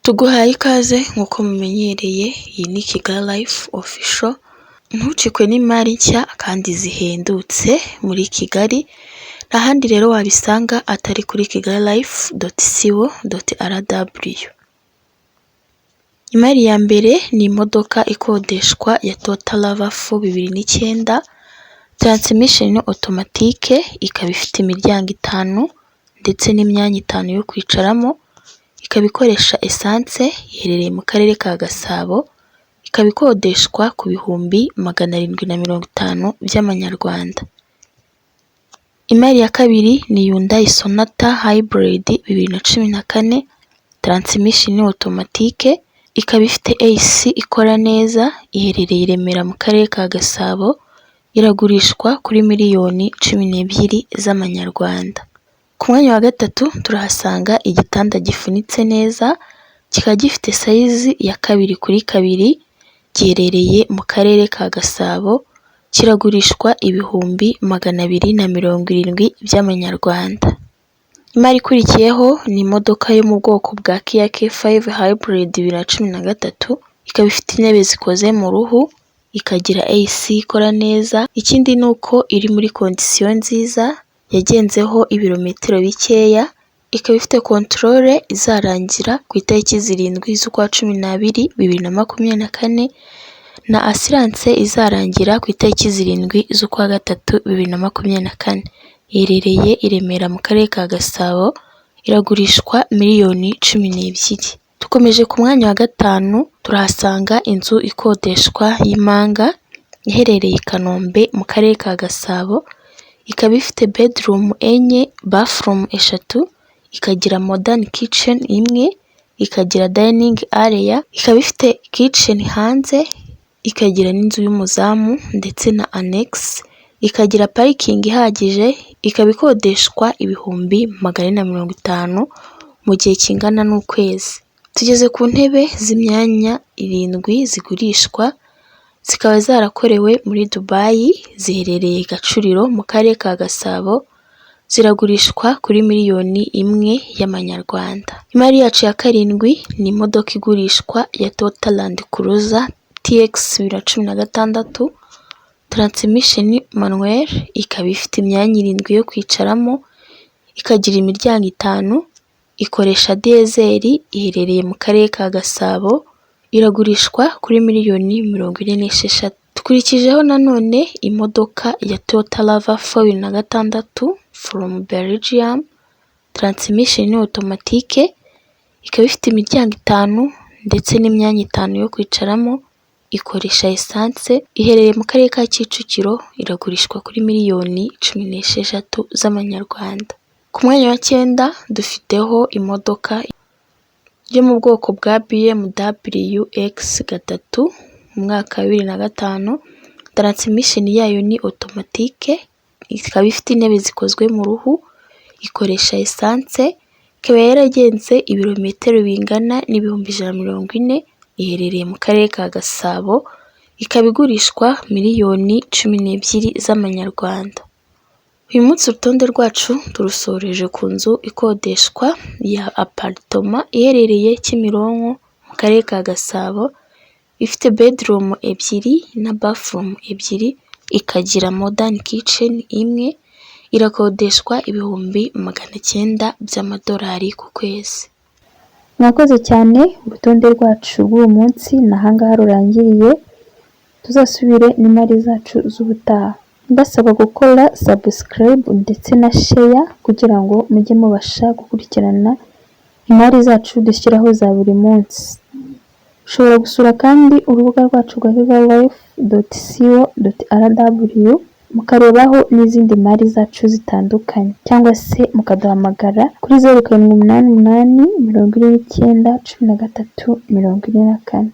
Tuguhaye ikaze nk'uko mumenyereye, iyi ni Kigali Life Official, ntucikwe n'imari nshya kandi zihendutse muri Kigali, n'ahandi rero wabisanga atari kuri kigalilife.co.rw. Imari ya mbere ni imodoka ikodeshwa ya Toyota RAV4 2009, transmission automatique, ikaba ifite imiryango 5 ndetse n'imyanya 5 yo kwicaramo, ikaba ikoresha essence, iherereye mu karere ka Gasabo, ikaba ikodeshwa ku bihumbi 750 by'amanyarwanda. Imari ya kabiri ni Hyundai Sonata Hybrid 2014, transmission automatique, ikaba ifite AC ikora neza, iherereye i Remera mu karere ka Gasabo, iragurishwa kuri miliyoni 12 z'amanyarwanda. Ku mwanya wa gatatu turahasanga igitanda gifunitse neza, kikaba gifite size ya 2x2, giherereye mu karere ka Gasabo, kiragurishwa ibihumbi 270 by'amanyarwanda. Imari ikurikiyeho ni imodoka yo mu bwoko bwa Kia K5 Hybrid 2013, ikaba ifite intebe zikoze mu ruhu, ikagira AC ikora neza, ikindi ni uko iri muri kondisiyo nziza, yagenzeho ibirometero bikeya, ikaba ifite controle izarangira ku itariki 7 z'ukwa 12 2024, na assurance izarangira ku itariki 7 z'ukwa 3 2024. Iherereye i Remera mu karere ka Gasabo, iragurishwa miliyoni 12. Dukomeje ku mwanya wa gatanu turahasanga inzu ikodeshwa y'Impanga, iherereye i Kanombe mu karere ka Gasabo, ikaba ifite bedroom 4, bathroom 3, ikagira modern kitchen 1, ikagira dining area, ikaba ifite kitchen hanze, ikagira n'inzu y'umuzamu ndetse na annex, ikagira parking ihagije, ikaba ikodeshwa ibihumbi 450 mu gihe kingana n'ukwezi. Tugeze ku ntebe z'imyanya 7 zigurishwa, zikaba zarakorewe muri Dubai, ziherereye Gacuriro mu karere ka Gasabo, ziragurishwa kuri miliyoni 1 y'amanyarwanda. Imari yacu ya karindwi ni imodoka igurishwa ya Toyota Land Cruiser TX 2016, transmission manuel, ikaba ifite imyanya 7 yo kwicaramo, ikagira imiryango 5, ikoresha diesel, iherereye mu karere ka Gasabo, iragurishwa kuri miliyoni 46. Dukurikijeho nanone imodoka ya Toyota RAV4 2006 from Belgium, transmission automatique, ikaba ifite imiryango 5 ndetse n'imyanya 5 yo kwicaramo, ikoresha essence, iherereye mu karere ka Kicukiro, iragurishwa kuri miliyoni 16 z'amanyarwanda. Ku mwanya wa 9 dufiteho imodoka yo mu bwoko bwa BMW X3 mu mwaka wa 2005, transmission yayo ni automatique, ikaba ifite intebe zikozwe mu ruhu, ikoresha essence, ikaba yaragenze ibirometero bingana n'ibihumbi 140, iherereye mu karere ka Gasabo, ikaba igurishwa miliyoni 12 z'amanyarwanda. Uyu munsi urutonde rwacu turusoreje ku nzu ikodeshwa ya apartment iherereye Kimironko mu karere ka Gasabo, ifite bedroom 2 na bathroom 2, ikagira modern kitchen 1, irakodeshwa ibihumbi 900 by'amadolari ku kwezi. Mwakoze cyane, urutonde rwacu rw'uyu munsi nahangaha rurangiriye, tuzasubire n'imari zacu z'ubutaha. Ndasaba gukora subscribe ndetse na share kugira ngo mujye mubasha gukurikirana imari zacu dushyiraho za buri munsi. Ushobora gusura kandi urubuga rwacu rwa kigalilife.co.rw mukarebaho n'izindi mari zacu zitandukanye, cyangwa se mukaduhamagara kuri 0788 29 13 44.